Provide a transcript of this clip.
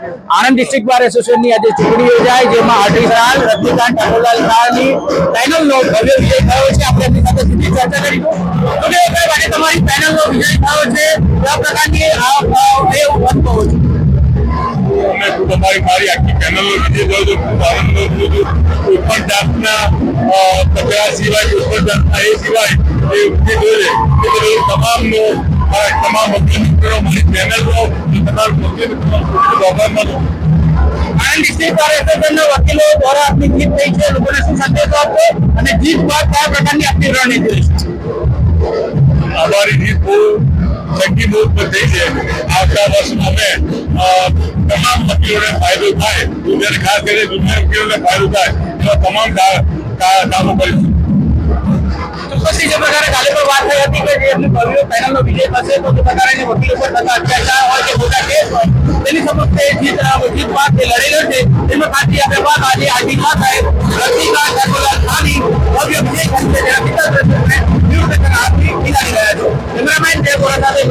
Anand district બાર એસોસિએશનની આજે ચૂંટણી યોજાઈ, જેમાં આર્ટિસ્ટ રજનીકાંત ઠાકોરલાલ શાહની પેનલનો ભવ્ય વિજય થયો છે. આપણે એમની સાથે સીધી ચર્ચા કરીશું. તો આજે તમારી પેનલનો વિજય થયો છે, કયા પ્રકારની અનુભવો છે? મારી આખી પેનલનો વિજય થયો છે, ખૂબ આનંદ થયો છે. કોઈ પણ જાતના કચરા સિવાય, કોઈ પણ જાતના એ સિવાય એ વિજય થયો છે. એ બધું તમામનો તમામ વકીલ મિત્રો, મારી પેનલનો તમામ વકીલ મિત્રો આભાર માનું. આણંદ ડિસ્ટ્રિક્ટ બાર એસોસિએશનના વકીલો દ્વારા આપની જીત થઈ છે, લોકોને શું સંદેશો આપો અને જીત બાદ કયા પ્રકારની આપની રણનીતિ રહેશે? અમારી જીત બહુ સંગીત થઈ છે. આવતા વર્ષમાં અમે તમામ વકીલોને ફાયદો થાય, દુનિયાને ખાસ કરીને દુનિયા વકીલોને ફાયદો થાય એવા તમામ કામો કરીશું. ચોક્કસથી જે પ્રકારે કાલે પણ વાત થઈ હતી કે જે એમની ભવ્ય પેનલનો વિજય થશે, તો તે પ્રકારે વકીલો પર થતા અત્યાચાર હોય કે ખોટા કેસ હોય તેની સમક્ષ જીત બાદ જે લડેલો છે તેમાં ખાસી આપણે વાત આજે આર્ટિસ્ટ સાહેબ રજનીકાંત ઠાકોરલાલ શાહની ભવ્ય વિજય થશે, જેના પિતા દ્રશ્યોને નિવૃત્ત આપી બિલાડી રહ્યા છે. કેમેરામેન જય બોરા સાથે